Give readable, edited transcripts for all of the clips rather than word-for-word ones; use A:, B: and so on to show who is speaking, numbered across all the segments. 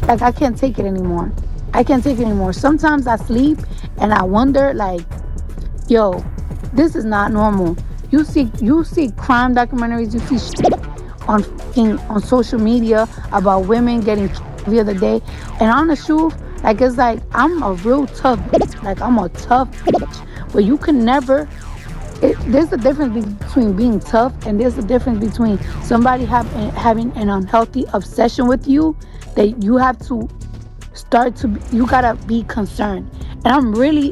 A: Like, I can't take it anymore. I can't take it anymore. Sometimes I sleep and I wonder, like, yo, this is not normal. You see crime documentaries, you see shit on social media about women getting the other day. And on the truth, like, it's like, I'm a real tough bitch. Like, I'm a tough bitch. But you can never, there's a difference between being tough, and there's a difference between somebody having an unhealthy obsession with you, that you have to you gotta be concerned. And I'm really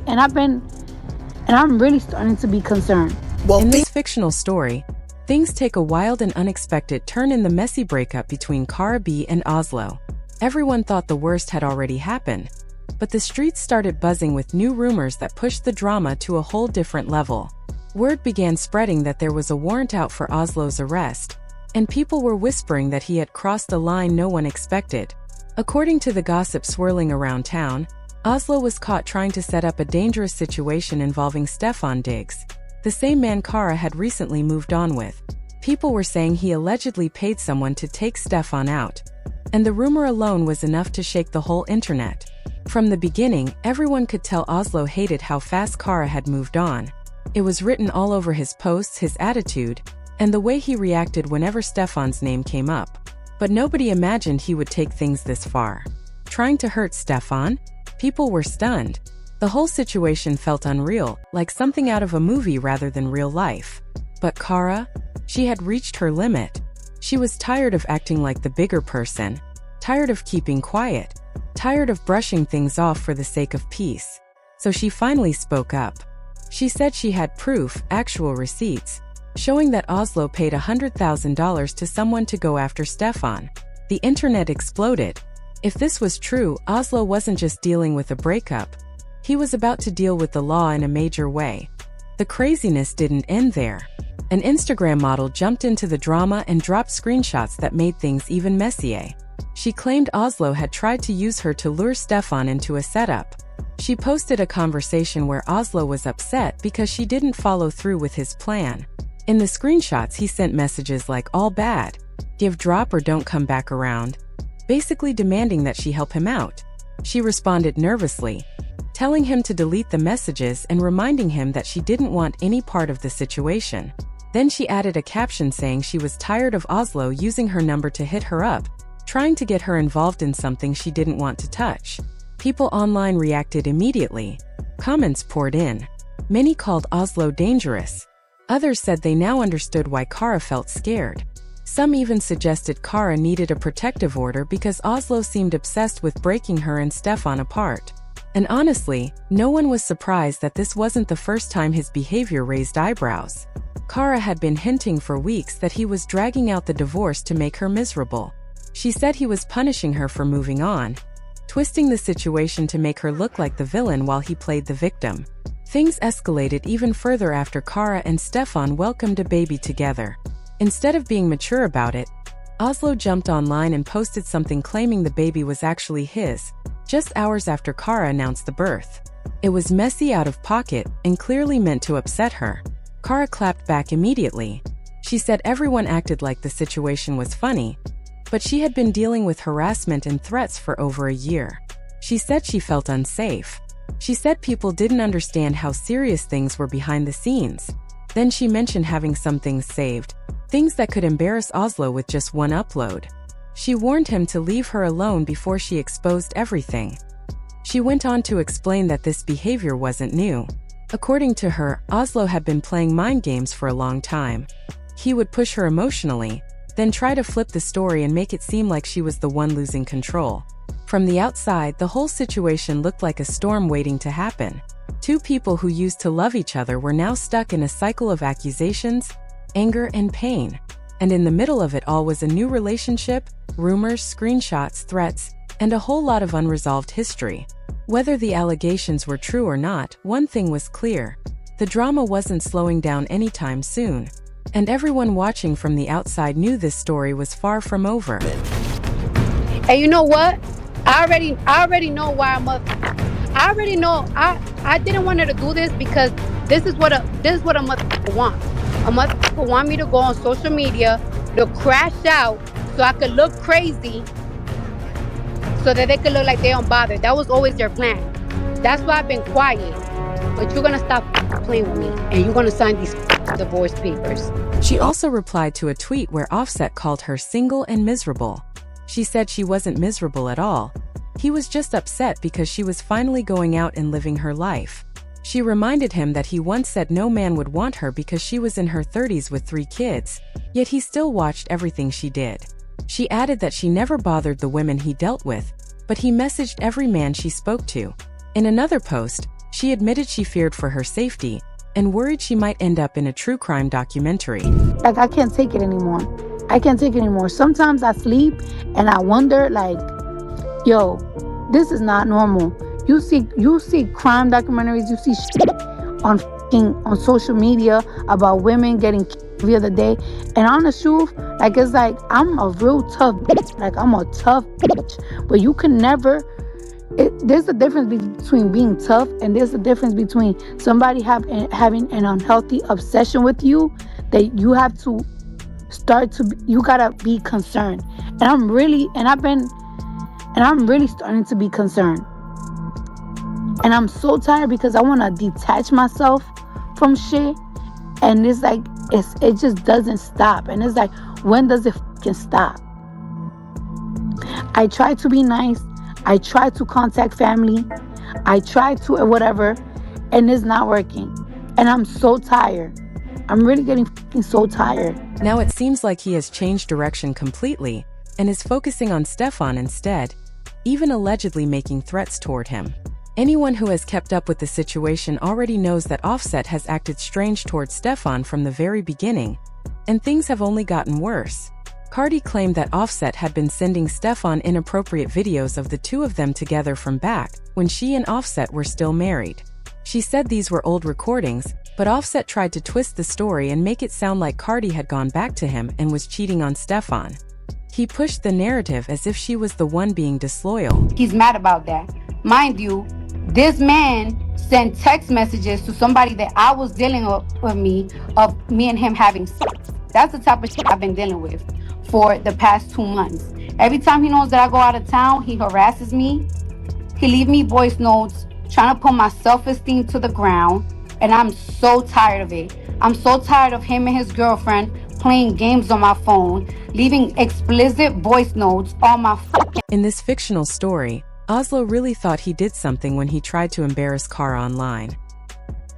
A: starting to be concerned.
B: In this fictional story, things take a wild and unexpected turn in the messy breakup between Cardi B and Oslo. Everyone thought the worst had already happened, but the streets started buzzing with new rumors that pushed the drama to a whole different level. Word began spreading that there was a warrant out for Oslo's arrest, and people were whispering that he had crossed a line no one expected. According to the gossip swirling around town, Oslo was caught trying to set up a dangerous situation involving Stefan Diggs, the same man Cara had recently moved on with. People were saying he allegedly paid someone to take Stefan out, and the rumor alone was enough to shake the whole internet. From the beginning, everyone could tell Oslo hated how fast Cara had moved on. It was written all over his posts, his attitude, and the way he reacted whenever Stefan's name came up. But nobody imagined he would take things this far. Trying to hurt Stefan? People were stunned. The whole situation felt unreal, like something out of a movie rather than real life. But Cara? She had reached her limit. She was tired of acting like the bigger person, tired of keeping quiet, tired of brushing things off for the sake of peace. So she finally spoke up. She said she had proof, actual receipts, showing that Oslo paid $100,000 to someone to go after Stefan. The internet exploded. If this was true, Oslo wasn't just dealing with a breakup. He was about to deal with the law in a major way. The craziness didn't end there. An Instagram model jumped into the drama and dropped screenshots that made things even messier. She claimed Oslo had tried to use her to lure Stefan into a setup. She posted a conversation where Oslo was upset because she didn't follow through with his plan. In the screenshots, he sent messages like, "All bad. Give drop or don't come back around," basically demanding that she help him out. She responded nervously, telling him to delete the messages and reminding him that she didn't want any part of the situation. Then she added a caption saying she was tired of Oslo using her number to hit her up, trying to get her involved in something she didn't want to touch. People online reacted immediately. Comments poured in. Many called Oslo dangerous. Others said they now understood why Cara felt scared. Some even suggested Cara needed a protective order because Oslo seemed obsessed with breaking her and Stefan apart. And honestly, no one was surprised that this wasn't the first time his behavior raised eyebrows. Cara had been hinting for weeks that he was dragging out the divorce to make her miserable. She said he was punishing her for moving on, twisting the situation to make her look like the villain while he played the victim. Things escalated even further after Cara and Stefan welcomed a baby together. Instead of being mature about it, Oslo jumped online and posted something claiming the baby was actually his, just hours after Cara announced the birth. It was messy, out of pocket, and clearly meant to upset her. Cara clapped back immediately. She said everyone acted like the situation was funny, but she had been dealing with harassment and threats for over a year. She said she felt unsafe. She said people didn't understand how serious things were behind the scenes. Then she mentioned having some things saved, things that could embarrass Oslo with just one upload. She warned him to leave her alone before she exposed everything. She went on to explain that this behavior wasn't new. According to her, Oslo had been playing mind games for a long time. He would push her emotionally, then try to flip the story and make it seem like she was the one losing control. From the outside, the whole situation looked like a storm waiting to happen. Two people who used to love each other were now stuck in a cycle of accusations, anger, and pain. And in the middle of it all was a new relationship, rumors, screenshots, threats, and a whole lot of unresolved history. Whether the allegations were true or not, one thing was clear: the drama wasn't slowing down anytime soon. And everyone watching from the outside knew this story was far from over.
A: And you know what? I already know why I already know I didn't want her to do this, because this is what a motherfucker want. A motherfucker want me to go on social media to crash out so I could look crazy.
C: so that they could look like they don't bother. That was always their plan. That's why I've been quiet. But you're gonna stop playing with me, and you're gonna sign these divorce papers.
B: She also replied to a tweet where Offset called her single and miserable. She said she wasn't miserable at all. He was just upset because she was finally going out and living her life. She reminded him that he once said no man would want her because she was in her 30s with 3 kids, yet he still watched everything she did. She added that she never bothered the women he dealt with, but he messaged every man she spoke to. In another post, she admitted she feared for her safety and worried she might end up in a true crime documentary.
A: Like, I can't take it anymore. I can't take it anymore. Sometimes I sleep and I wonder, like, yo, this is not normal. You see crime documentaries, you see shit on social media about women getting killed the other day. And on the truth, like, it's like, I'm a real tough bitch. Like, I'm a tough bitch. But you can never... there's a difference between being tough, and there's a difference between somebody having an unhealthy obsession with you that you have to you gotta be concerned. And I'm really starting to be concerned. And I'm so tired because I want to detach myself from shit, and it's like it just doesn't stop. And it's like, when does it fucking stop? I try to be nice. I try to contact family. I try to whatever, and it's not working. And I'm so tired. I'm really getting so tired.
B: Now it seems like he has changed direction completely and is focusing on Stefan instead, even allegedly making threats toward him. Anyone who has kept up with the situation already knows that Offset has acted strange towards Stefan from the very beginning, and things have only gotten worse. Cardi claimed that Offset had been sending Stefan inappropriate videos of the two of them together from back when she and Offset were still married. She said these were old recordings, but Offset tried to twist the story and make it sound like Cardi had gone back to him and was cheating on Stefan. He pushed the narrative as if she was the one being disloyal.
C: He's mad about that. Mind you, this man sent text messages to somebody that I was dealing with me and him having sex. That's the type of shit I've been dealing with for the past 2 months. Every time he knows that I go out of town, he harasses me. He leaves me voice notes trying to put my self-esteem to the ground, and I'm so tired of it. I'm so tired of him and his girlfriend playing games on my phone, leaving explicit voice notes on my phone.
B: In this fictional story, Oslo really thought he did something when he tried to embarrass Kara online.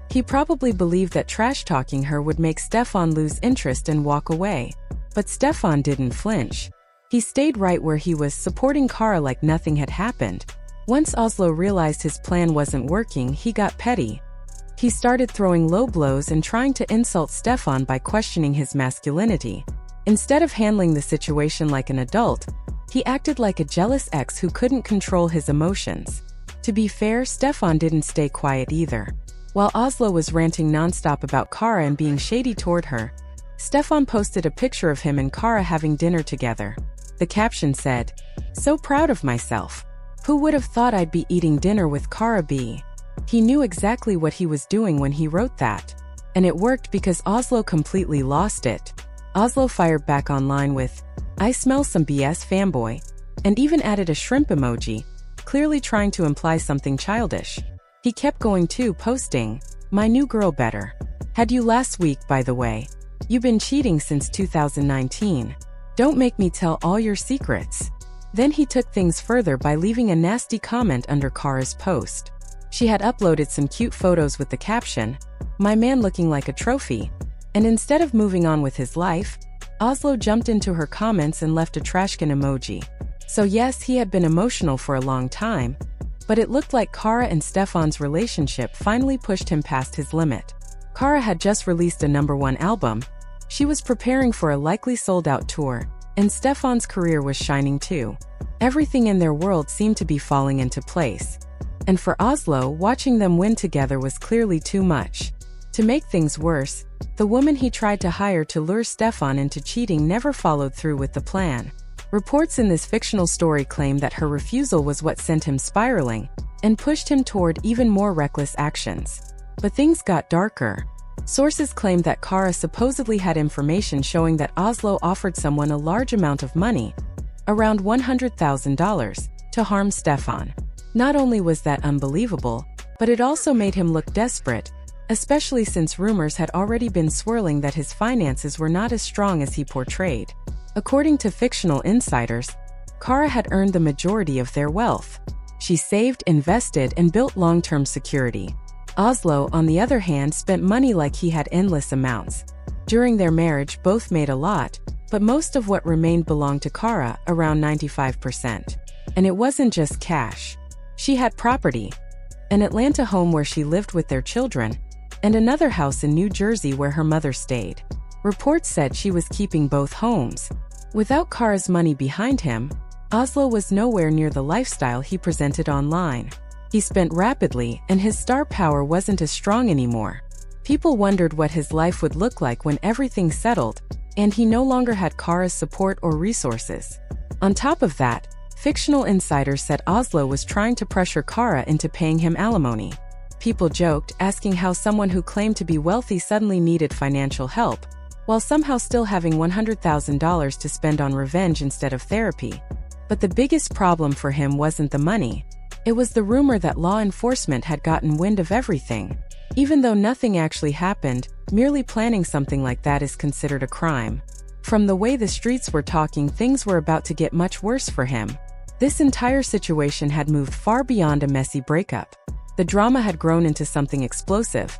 B: He probably believed that trash-talking her would make Stefan lose interest and walk away. But Stefan didn't flinch. He stayed right where he was, supporting Kara like nothing had happened. Once Oslo realized his plan wasn't working, he got petty. He started throwing low blows and trying to insult Stefan by questioning his masculinity. Instead of handling the situation like an adult, he acted like a jealous ex who couldn't control his emotions. To be fair, Stefan didn't stay quiet either. While Oslo was ranting nonstop about Kara and being shady toward her, Stefan posted a picture of him and Kara having dinner together. The caption said, "So proud of myself. Who would have thought I'd be eating dinner with Cardi B?" He knew exactly what he was doing when he wrote that. And it worked because Oslo completely lost it. Oslo fired back online with, "I smell some BS, fanboy," and even added a shrimp emoji, clearly trying to imply something childish. He kept going too, posting, "My new girl better. Had you last week, by the way. You've been cheating since 2019. Don't make me tell all your secrets." Then he took things further by leaving a nasty comment under Kara's post. She had uploaded some cute photos with the caption, "My man looking like a trophy." And instead of moving on with his life, Oslo jumped into her comments and left a trashcan emoji. So yes, he had been emotional for a long time, but it looked like Kara and Stefan's relationship finally pushed him past his limit. Kara had just released a #1 album. She was preparing for a likely sold-out tour, and Stefan's career was shining too. Everything in their world seemed to be falling into place. And for Oslo, watching them win together was clearly too much. To make things worse, the woman he tried to hire to lure Stefan into cheating never followed through with the plan. Reports in this fictional story claim that her refusal was what sent him spiraling and pushed him toward even more reckless actions. But things got darker. Sources claim that Kara supposedly had information showing that Oslo offered someone a large amount of money, around $100,000, to harm Stefan. Not only was that unbelievable, but it also made him look desperate, especially since rumors had already been swirling that his finances were not as strong as he portrayed. According to fictional insiders, Kara had earned the majority of their wealth. She saved, invested, and built long-term security. Oslo, on the other hand, spent money like he had endless amounts. During their marriage, both made a lot, but most of what remained belonged to Kara, around 95%. And it wasn't just cash. She had property, an Atlanta home where she lived with their children, and another house in New Jersey where her mother stayed. Reports said she was keeping both homes. Without Kara's money behind him, Oslo was nowhere near the lifestyle he presented online. He spent rapidly, and his star power wasn't as strong anymore. People wondered what his life would look like when everything settled, and he no longer had Kara's support or resources. On top of that, fictional insiders said Oslo was trying to pressure Kara into paying him alimony. People joked, asking how someone who claimed to be wealthy suddenly needed financial help, while somehow still having $100,000 to spend on revenge instead of therapy. But the biggest problem for him wasn't the money. It was the rumor that law enforcement had gotten wind of everything. Even though nothing actually happened, merely planning something like that is considered a crime. From the way the streets were talking, things were about to get much worse for him. This entire situation had moved far beyond a messy breakup. The drama had grown into something explosive,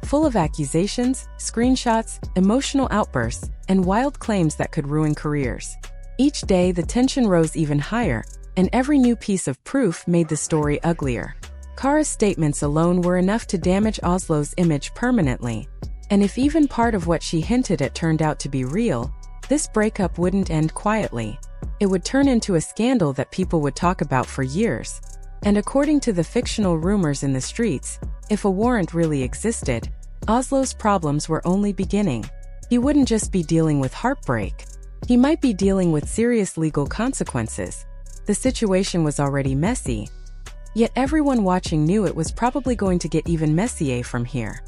B: full of accusations, screenshots, emotional outbursts, and wild claims that could ruin careers. Each day, the tension rose even higher, and every new piece of proof made the story uglier. Kara's statements alone were enough to damage Oslo's image permanently, and if even part of what she hinted at turned out to be real, this breakup wouldn't end quietly. It would turn into a scandal that people would talk about for years. And according to the fictional rumors in the streets, if a warrant really existed, Oslo's problems were only beginning. He wouldn't just be dealing with heartbreak. He might be dealing with serious legal consequences. The situation was already messy, yet everyone watching knew it was probably going to get even messier from here.